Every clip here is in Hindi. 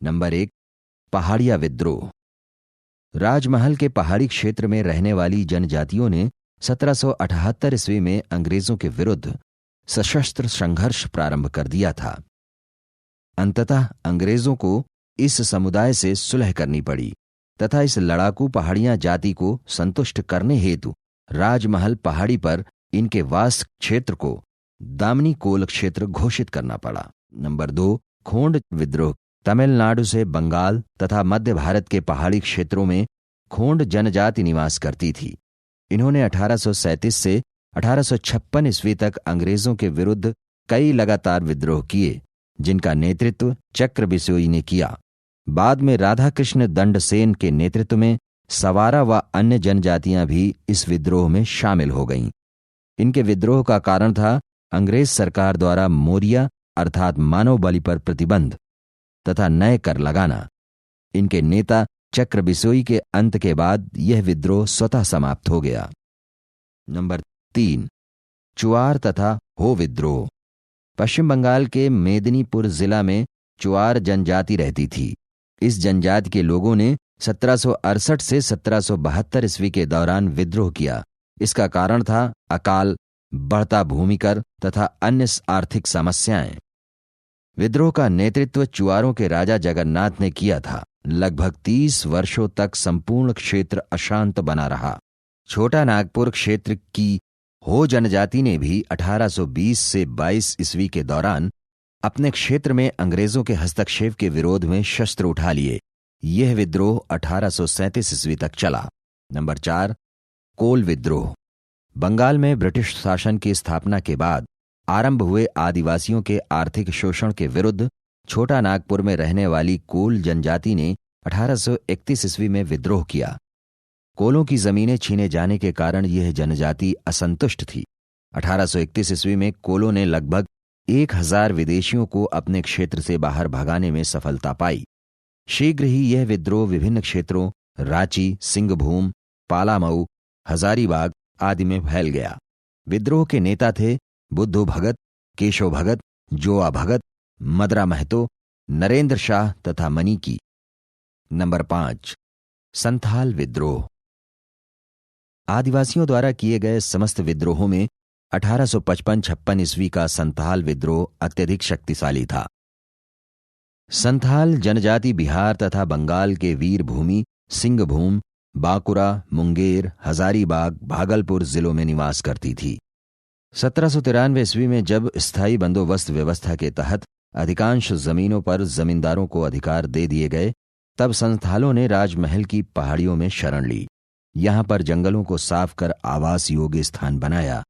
नंबर 1, पहाड़िया विद्रोह। राजमहल के पहाड़ी क्षेत्र में रहने वाली जनजातियों ने 1778 ईस्वी में अंग्रेजों के विरुद्ध सशस्त्र संघर्ष प्रारंभ कर दिया था। अंततः अंग्रेजों को इस समुदाय से सुलह करनी पड़ी तथा इस लड़ाकू पहाड़िया जाति को संतुष्ट करने हेतु राजमहल पहाड़ी पर इनके वास क्षेत्र को दामनी कोल क्षेत्र घोषित करना पड़ा। नंबर 2, खोंड विद्रोह। तमिलनाडु से बंगाल तथा मध्य भारत के पहाड़ी क्षेत्रों में खोंड जनजाति निवास करती थी। इन्होंने 1837 से 1856 ईस्वी तक अंग्रेजों के विरुद्ध कई लगातार विद्रोह किए, जिनका नेतृत्व चक्र बिसोई ने किया। बाद में राधाकृष्ण दंडसेन के नेतृत्व में सवारा व अन्य जनजातियां भी इस विद्रोह में शामिल हो गईं। इनके विद्रोह का कारण था अंग्रेज सरकार द्वारा मोरिया अर्थात मानव बलि पर प्रतिबंध तथा नए कर लगाना। इनके नेता चक्र बिसोई के अंत के बाद यह विद्रोह स्वतः समाप्त हो गया। नंबर 3, चुआर तथा हो विद्रोह। पश्चिम बंगाल के मेदिनीपुर जिला में चुआर जनजाति रहती थी। इस जनजाति के लोगों ने 1768 से 1772 ईस्वी के दौरान विद्रोह किया। इसका कारण था अकाल, बढ़ता भूमिकर तथा अन्य आर्थिक समस्याएं। विद्रोह का नेतृत्व चुआरों के राजा जगन्नाथ ने किया था। लगभग 30 वर्षों तक संपूर्ण क्षेत्र अशांत बना रहा। छोटा नागपुर क्षेत्र की हो जनजाति ने भी 1820 से 22 ईस्वी के दौरान अपने क्षेत्र में अंग्रेजों के हस्तक्षेप के विरोध में शस्त्र उठा लिए। यह विद्रोह 1837 ईस्वी तक चला। नंबर 4, कोल विद्रोह। बंगाल में ब्रिटिश शासन की स्थापना के बाद आरंभ हुए आदिवासियों के आर्थिक शोषण के विरुद्ध छोटा नागपुर में रहने वाली कोल जनजाति ने 1831 ईस्वी में विद्रोह किया। कोलों की जमीनें छीने जाने के कारण यह जनजाति असंतुष्ट थी। 1831 ईस्वी में कोलों ने लगभग 1000 विदेशियों को अपने क्षेत्र से बाहर भगाने में सफलता पाई। शीघ्र ही यह विद्रोह विभिन्न क्षेत्रों रांची, सिंहभूम, पालामऊ, हजारीबाग आदि में फैल गया। विद्रोह के नेता थे बुद्धू भगत, केशव भगत, जोआ भगत, मदरा महतो, नरेंद्र शाह तथा मनीकी। नंबर 5, संथाल विद्रोह। आदिवासियों द्वारा किए गए समस्त विद्रोहों में 1855-56 ईस्वी का संथाल विद्रोह अत्यधिक शक्तिशाली था। संथाल जनजाति बिहार तथा बंगाल के वीरभूमि सिंहभूम, बांकुरा, मुंगेर, हजारीबाग, भागलपुर जिलों में निवास करती थी। 1793 ईस्वी में जब स्थायी बंदोबस्त व्यवस्था के तहत अधिकांश जमीनों पर जमींदारों को अधिकार दे दिए गए, तब संथालों ने राजमहल की पहाड़ियों में शरण ली। यहां पर जंगलों को साफ कर आवास योग्य स्थान बनाया,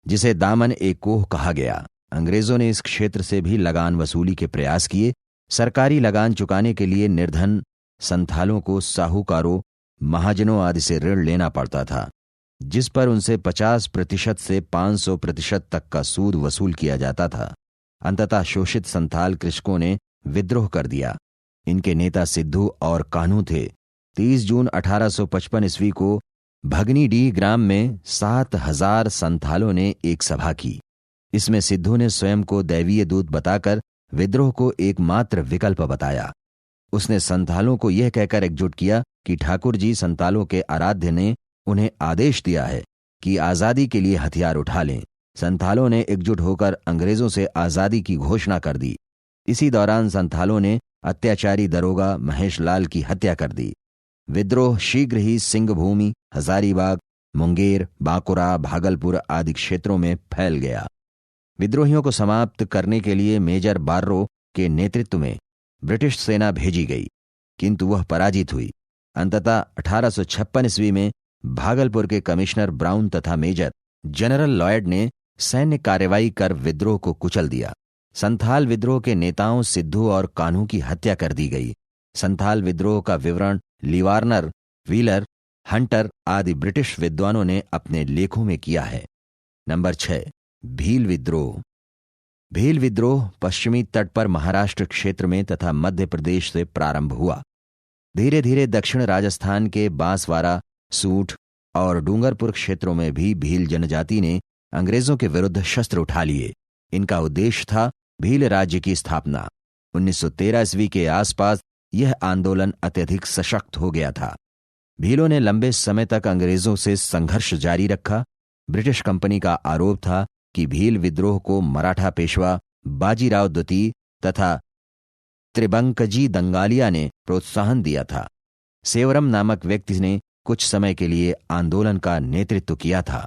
जिसे दामन ए कोह कहा गया। अंग्रेजों ने इस क्षेत्र से भी लगान वसूली के प्रयास किए। सरकारी लगान चुकाने के लिए निर्धन संथालों को साहूकारों, महाजनों आदि से ऋण लेना पड़ता था, जिस पर उनसे 50% से 500% तक का सूद वसूल किया जाता था। अंततः शोषित संथाल कृषकों ने विद्रोह कर दिया। इनके नेता सिद्धू और कान्हू थे। 30 जून 1855 ईस्वी को भगनीडीह ग्राम में 7000 संथालों ने एक सभा की। इसमें सिद्धू ने स्वयं को दैवीय दूत बताकर विद्रोह को एकमात्र विकल्प बताया। उसने संथालों को यह कहकर एकजुट किया कि ठाकुर जी संथालों के आराध्य ने उन्हें आदेश दिया है कि आज़ादी के लिए हथियार उठा लें। संथालों ने एकजुट होकर अंग्रेजों से आज़ादी की घोषणा कर दी। इसी दौरान संथालों ने अत्याचारी दरोगा महेश लाल की हत्या कर दी। विद्रोह शीघ्र ही सिंहभूमि, हजारीबाग, मुंगेर, बांकुरा, भागलपुर आदि क्षेत्रों में फैल गया। विद्रोहियों को समाप्त करने के लिए मेजर बार्रो के नेतृत्व में ब्रिटिश सेना भेजी गई, किंतु वह पराजित हुई। अंततः 1856 ईस्वी में भागलपुर के कमिश्नर ब्राउन तथा मेजर जनरल लॉयड ने सैन्य कार्रवाई कर विद्रोह को कुचल दिया। संथाल विद्रोह के नेताओं सिद्धू और कान्हू की हत्या कर दी गई। संथाल विद्रोह का विवरण लीवार्नर, व्हीलर, हंटर आदि ब्रिटिश विद्वानों ने अपने लेखों में किया है। नंबर 6, भील विद्रोह। भील विद्रोह पश्चिमी तट पर महाराष्ट्र क्षेत्र में तथा मध्य प्रदेश से प्रारंभ हुआ। धीरे धीरे दक्षिण राजस्थान के बांसवाड़ा, सूट और डूंगरपुर क्षेत्रों में भी भील जनजाति ने अंग्रेजों के विरुद्ध शस्त्र उठा लिए। इनका उद्देश्य था भील राज्य की स्थापना। 1913 ईस्वी के आसपास यह आंदोलन अत्यधिक सशक्त हो गया था। भीलों ने लंबे समय तक अंग्रेजों से संघर्ष जारी रखा। ब्रिटिश कंपनी का आरोप था कि भील विद्रोह को मराठा पेशवा बाजीराव द्वितीय तथा त्रिबंकजी दंगालिया ने प्रोत्साहन दिया था। सेवरम नामक व्यक्ति ने कुछ समय के लिए आंदोलन का नेतृत्व किया था।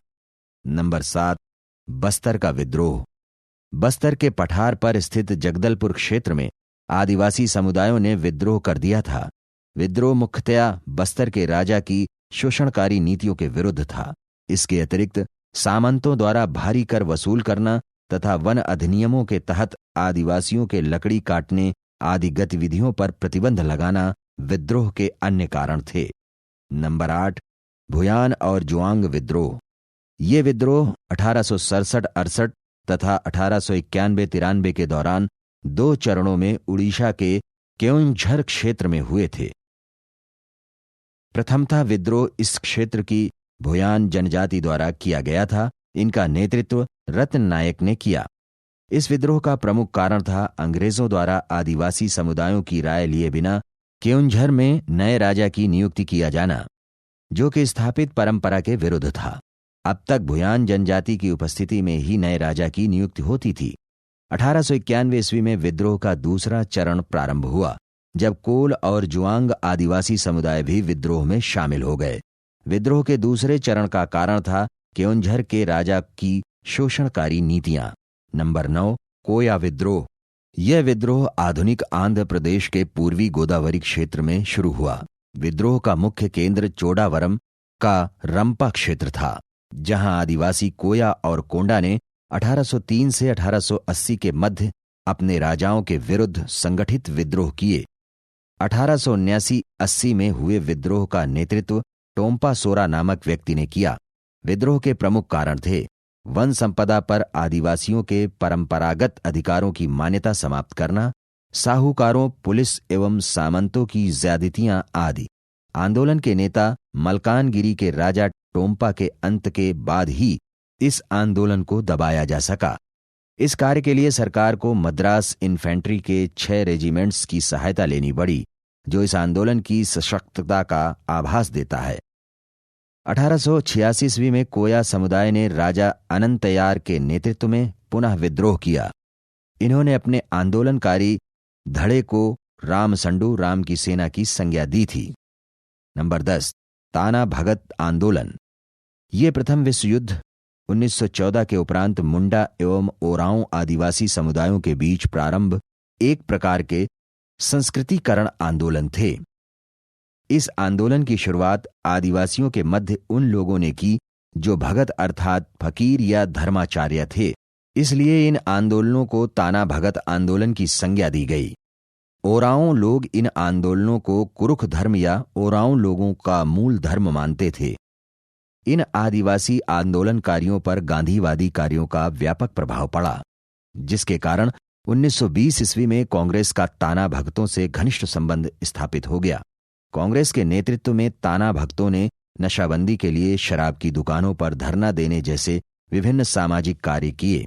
नंबर 7, बस्तर का विद्रोह। बस्तर के पठार पर स्थित जगदलपुर क्षेत्र में आदिवासी समुदायों ने विद्रोह कर दिया था। विद्रोह मुख्यतया बस्तर के राजा की शोषणकारी नीतियों के विरुद्ध था। इसके अतिरिक्त सामंतों द्वारा भारी कर वसूल करना तथा वन अधिनियमों के तहत आदिवासियों के लकड़ी काटने आदि गतिविधियों पर प्रतिबंध लगाना विद्रोह के अन्य कारण थे। नंबर 8, भुयान और जुआंग विद्रोह। ये विद्रोह 1867-68 तथा 1891-93 के दौरान 2 चरणों में उड़ीसा के केओंझर क्षेत्र में हुए थे। प्रथमतः विद्रोह इस क्षेत्र की भुयान जनजाति द्वारा किया गया था। इनका नेतृत्व रत्न नायक ने किया। इस विद्रोह का प्रमुख कारण था अंग्रेजों द्वारा आदिवासी समुदायों की राय लिए बिना केओंझर में नए राजा की नियुक्ति किया जाना, जो कि स्थापित परंपरा के विरुद्ध था। अब तक भुयान जनजाति की उपस्थिति में ही नए राजा की नियुक्ति होती थी। 1891 ईस्वी में विद्रोह का दूसरा चरण प्रारंभ हुआ, जब कोल और जुआंग आदिवासी समुदाय भी विद्रोह में शामिल हो गए। विद्रोह के दूसरे चरण का कारण था केओंझर के राजा की शोषणकारी नीतियां। नंबर 9, कोया विद्रोह। यह विद्रोह आधुनिक आंध्र प्रदेश के पूर्वी गोदावरी क्षेत्र में शुरू हुआ। विद्रोह का मुख्य केंद्र चोडावरम का रंपा क्षेत्र था, जहां आदिवासी कोया और कोंडा ने 1803 से 1880 के मध्य अपने राजाओं के विरुद्ध संगठित विद्रोह किए। 1879-80 में हुए विद्रोह का नेतृत्व टोम्पा सोरा नामक व्यक्ति ने किया। विद्रोह के प्रमुख कारण थे वन संपदा पर आदिवासियों के परंपरागत अधिकारों की मान्यता समाप्त करना, साहूकारों, पुलिस एवं सामंतों की ज्यादतियां आदि। आंदोलन के नेता मलकानगिरी के राजा टोम्पा के अंत के बाद ही इस आंदोलन को दबाया जा सका। इस कार्य के लिए सरकार को मद्रास इन्फेंट्री के 6 रेजिमेंट्स की सहायता लेनी पड़ी, जो इस आंदोलन की सशक्तता का आभास देता है। 1886 ईस्वी में कोया समुदाय ने राजा अनंतयार के नेतृत्व में पुनः विद्रोह किया। इन्होंने अपने आंदोलनकारी धड़े को रामसंडू राम की सेना की संज्ञा दी थी। नंबर 10, ताना भगत आंदोलन। ये प्रथम विश्व युद्ध 1914 के उपरांत मुंडा एवं ओरांव आदिवासी समुदायों के बीच प्रारंभ एक प्रकार के संस्कृतिकरण आंदोलन थे। इस आंदोलन की शुरुआत आदिवासियों के मध्य उन लोगों ने की जो भगत अर्थात फकीर या धर्माचार्य थे। इसलिए इन आंदोलनों को ताना भगत आंदोलन की संज्ञा दी गई। ओरांव लोग इन आंदोलनों को कुरुख धर्म या ओरांव लोगों का मूल धर्म मानते थे। इन आदिवासी आंदोलनकारियों पर गांधीवादी कार्यों का व्यापक प्रभाव पड़ा, जिसके कारण 1920 ईस्वी में कांग्रेस का ताना भगतों से घनिष्ठ संबंध स्थापित हो गया। कांग्रेस के नेतृत्व में ताना भक्तों ने नशाबंदी के लिए शराब की दुकानों पर धरना देने जैसे विभिन्न सामाजिक कार्य किए।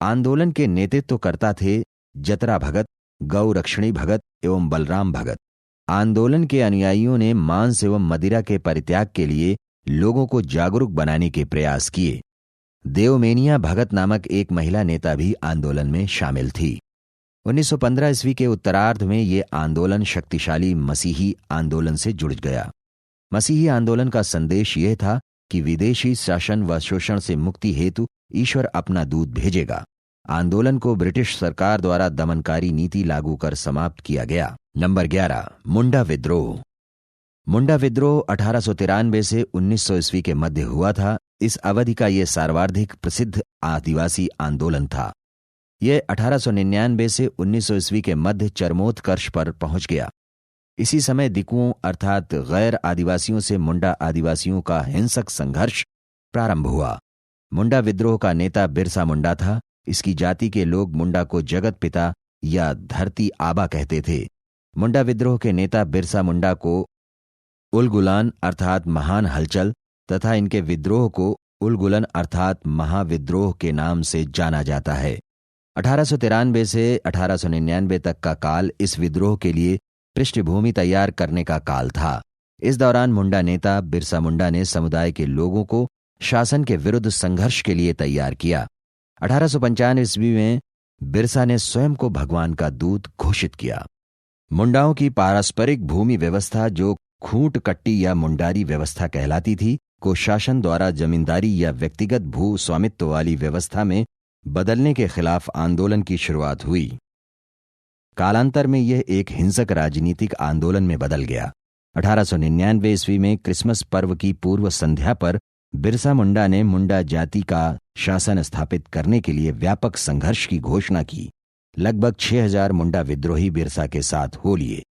आंदोलन के नेतृत्वकर्ता थे जतरा भगत, गौरक्षणी भगत एवं बलराम भगत। आंदोलन के अनुयायियों ने मांस एवं मदिरा के परित्याग के लिए लोगों को जागरूक बनाने के प्रयास किए। देवमेनिया भगत नामक एक महिला नेता भी आंदोलन में शामिल थी। 1915 ईस्वी के उत्तरार्ध में ये आंदोलन शक्तिशाली मसीही आंदोलन से जुड़ गया। मसीही आंदोलन का संदेश यह था कि विदेशी शासन व शोषण से मुक्ति हेतु ईश्वर अपना दूत भेजेगा। आंदोलन को ब्रिटिश सरकार द्वारा दमनकारी नीति लागू कर समाप्त किया गया। नंबर 11, मुंडा विद्रोह। मुंडा विद्रोह 1893 से 1900 ईस्वी के मध्य हुआ था। इस अवधि का यह सर्वाधिक प्रसिद्ध आदिवासी आंदोलन था। यह 1899 से 1900 ईस्वी के मध्य चरमोत्कर्ष पर पहुंच गया। इसी समय दिकुओं अर्थात गैर आदिवासियों से मुंडा आदिवासियों का हिंसक संघर्ष प्रारंभ हुआ। मुंडा विद्रोह का नेता बिरसा मुंडा था। इसकी जाति के लोग मुंडा को जगत पिता या धरती आबा कहते थे। मुंडा विद्रोह के नेता बिरसा मुंडा को उलगुलान अर्थात महान हलचल तथा इनके विद्रोह को उलगुलन अर्थात महाविद्रोह के नाम से जाना जाता है। 1893 से 1899 तक का काल इस विद्रोह के लिए पृष्ठभूमि तैयार करने का काल था। इस दौरान मुंडा नेता बिरसा मुंडा ने समुदाय के लोगों को शासन के विरुद्ध संघर्ष के लिए तैयार किया। 1895 ईस्वी में बिरसा ने स्वयं को भगवान का दूत घोषित किया। मुंडाओं की पारस्परिक भूमि व्यवस्था, जो खूंट कट्टी या मुंडारी व्यवस्था कहलाती थी, को शासन द्वारा जमींदारी या व्यक्तिगत भू स्वामित्व वाली व्यवस्था में बदलने के खिलाफ आंदोलन की शुरुआत हुई। कालांतर में यह एक हिंसक राजनीतिक आंदोलन में बदल गया। 1899 ईस्वी में क्रिसमस पर्व की पूर्व संध्या पर बिरसा मुंडा ने मुंडा जाति का शासन स्थापित करने के लिए व्यापक संघर्ष की घोषणा की। लगभग 6000 मुंडा विद्रोही बिरसा के साथ हो लिए।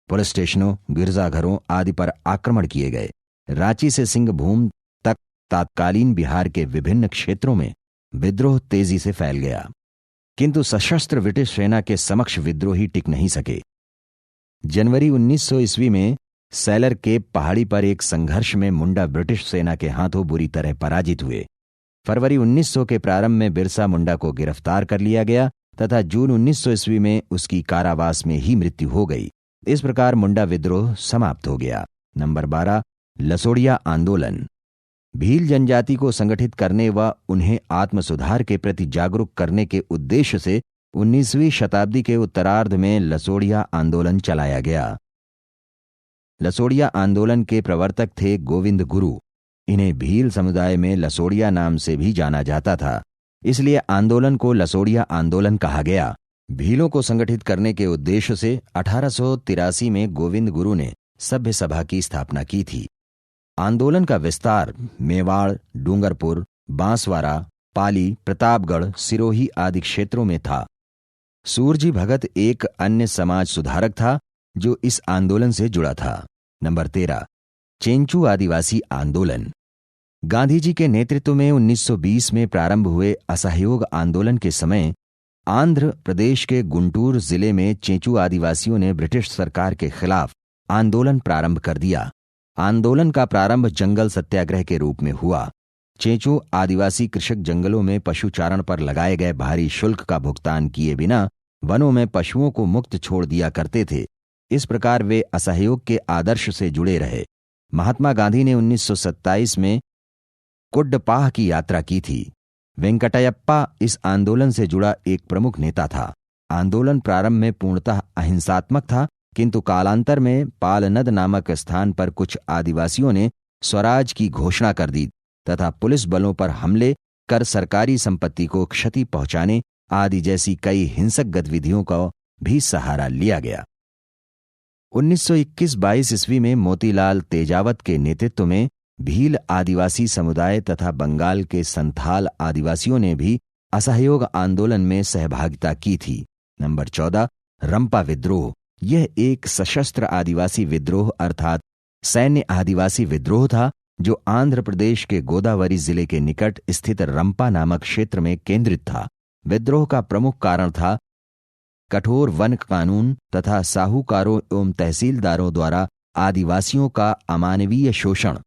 पुलिस स्टेशनों, गिरजाघरों आदि पर आक्रमण किए गए। रांची से सिंहभूम तक तत्कालीन बिहार के विभिन्न क्षेत्रों में विद्रोह तेजी से फैल गया, किंतु सशस्त्र ब्रिटिश सेना के समक्ष विद्रोही टिक नहीं सके। जनवरी 1900 ईस्वी में सैलर के पहाड़ी पर एक संघर्ष में मुंडा ब्रिटिश सेना के हाथों बुरी तरह पराजित हुए। फरवरी 1900 के प्रारंभ में बिरसा मुंडा को गिरफ्तार कर लिया गया तथा जून 1900 ईस्वी में उसकी कारावास में ही मृत्यु हो गई। इस प्रकार मुंडा विद्रोह समाप्त हो गया। नंबर 12, लसोड़िया आंदोलन। भील जनजाति को संगठित करने व उन्हें आत्म सुधार के प्रति जागरूक करने के उद्देश्य से 19वीं शताब्दी के उत्तरार्ध में लसोड़िया आंदोलन चलाया गया। लसोड़िया आंदोलन के प्रवर्तक थे गोविंद गुरु। इन्हें भील समुदाय में लसोड़िया नाम से भी जाना जाता था, इसलिए आंदोलन को लसोड़िया आंदोलन कहा गया। भीलों को संगठित करने के उद्देश्य से 1883 में गोविंद गुरु ने सभ्य सभा की स्थापना की थी। आंदोलन का विस्तार मेवाड़, डूंगरपुर, बांसवाड़ा, पाली, प्रतापगढ़, सिरोही आदि क्षेत्रों में था। सूरजी भगत एक अन्य समाज सुधारक था जो इस आंदोलन से जुड़ा था। नंबर 13, चेंचू आदिवासी आंदोलन। गांधी जी के नेतृत्व में 1920 में प्रारंभ हुए असहयोग आंदोलन के समय आंध्र प्रदेश के गुंटूर जिले में चेंचू आदिवासियों ने ब्रिटिश सरकार के खिलाफ आंदोलन प्रारंभ कर दिया। आंदोलन का प्रारंभ जंगल सत्याग्रह के रूप में हुआ। चेंचू आदिवासी कृषक जंगलों में पशुचारण पर लगाए गए भारी शुल्क का भुगतान किए बिना वनों में पशुओं को मुक्त छोड़ दिया करते थे। इस प्रकार वे असहयोग के आदर्श से जुड़े रहे। महात्मा गांधी ने 1927 में कुड्डपाह की यात्रा की थी। वेंकटयप्पा इस आंदोलन से जुड़ा एक प्रमुख नेता था। आंदोलन प्रारंभ में पूर्णतः अहिंसात्मक था, किंतु कालांतर में पालनद नामक स्थान पर कुछ आदिवासियों ने स्वराज की घोषणा कर दी तथा पुलिस बलों पर हमले कर सरकारी संपत्ति को क्षति पहुंचाने आदि जैसी कई हिंसक गतिविधियों का भी सहारा लिया गया। 1921-22 ईस्वी में मोतीलाल तेजावत के नेतृत्व में भील आदिवासी समुदाय तथा बंगाल के संथाल आदिवासियों ने भी असहयोग आंदोलन में सहभागिता की थी। नंबर 14, रंपा विद्रोह। यह एक सशस्त्र आदिवासी विद्रोह अर्थात सैन्य आदिवासी विद्रोह था जो आंध्र प्रदेश के गोदावरी जिले के निकट स्थित रंपा नामक क्षेत्र में केंद्रित था। विद्रोह का प्रमुख कारण था कठोर वन कानून तथा साहूकारों एवं तहसीलदारों द्वारा आदिवासियों का अमानवीय शोषण।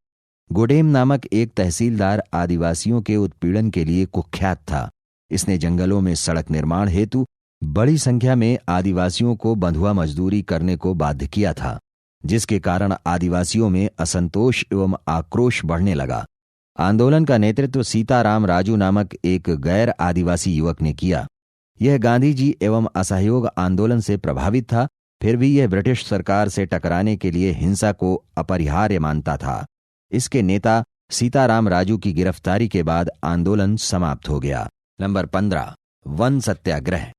गोडेम नामक एक तहसीलदार आदिवासियों के उत्पीड़न के लिए कुख्यात था। इसने जंगलों में सड़क निर्माण हेतु बड़ी संख्या में आदिवासियों को बंधुआ मजदूरी करने को बाध्य किया था, जिसके कारण आदिवासियों में असंतोष एवं आक्रोश बढ़ने लगा। आंदोलन का नेतृत्व सीताराम राजू नामक एक गैर आदिवासी युवक ने किया। यह गांधी जी एवं असहयोग आंदोलन से प्रभावित था, फिर भी यह ब्रिटिश सरकार से टकराने के लिए हिंसा को अपरिहार्य मानता था। इसके नेता सीताराम राजू की गिरफ्तारी के बाद आंदोलन समाप्त हो गया। नंबर 15, वन सत्याग्रह।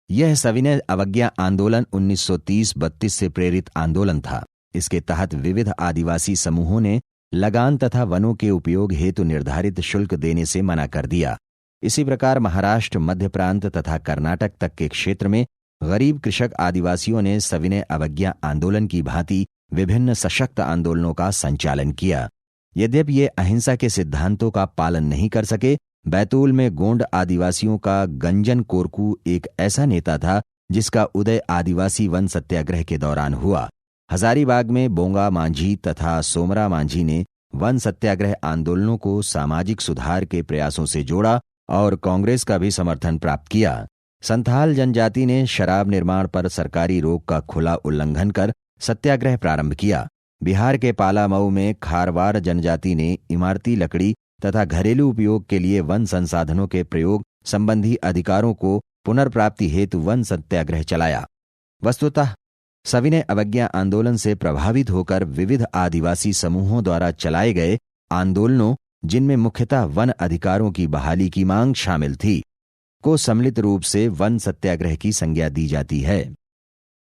यह सविनय अवज्ञा आंदोलन 1930-32 से प्रेरित आंदोलन था। इसके तहत विविध आदिवासी समूहों ने लगान तथा वनों के उपयोग हेतु निर्धारित शुल्क देने से मना कर दिया। इसी प्रकार महाराष्ट्र, मध्य प्रांत तथा कर्नाटक तक के क्षेत्र में गरीब कृषक आदिवासियों ने सविनय अवज्ञा आंदोलन की भांति विभिन्न सशक्त आंदोलनों का संचालन किया। यद्यपि ये अहिंसा के सिद्धांतों का पालन नहीं कर सके, बैतूल में गोंड आदिवासियों का गंजन कोरकू एक ऐसा नेता था जिसका उदय आदिवासी वन सत्याग्रह के दौरान हुआ। हजारीबाग में बोंगा मांझी तथा सोमरा मांझी ने वन सत्याग्रह आंदोलनों को सामाजिक सुधार के प्रयासों से जोड़ा और कांग्रेस का भी समर्थन प्राप्त किया। संथाल जनजाति ने शराब निर्माण पर सरकारी रोक का खुला उल्लंघन कर सत्याग्रह प्रारंभ किया। बिहार के पालामऊ में खारवार जनजाति ने इमारती लकड़ी तथा घरेलू उपयोग के लिए वन संसाधनों के प्रयोग संबंधी अधिकारों को पुनर्प्राप्ति हेतु वन सत्याग्रह चलाया। वस्तुतः सविनय अवज्ञा आंदोलन से प्रभावित होकर विविध आदिवासी समूहों द्वारा चलाए गए आंदोलनों, जिनमें मुख्यतः वन अधिकारों की बहाली की मांग शामिल थी, को सम्मिलित रूप से वन सत्याग्रह की संज्ञा दी जाती है।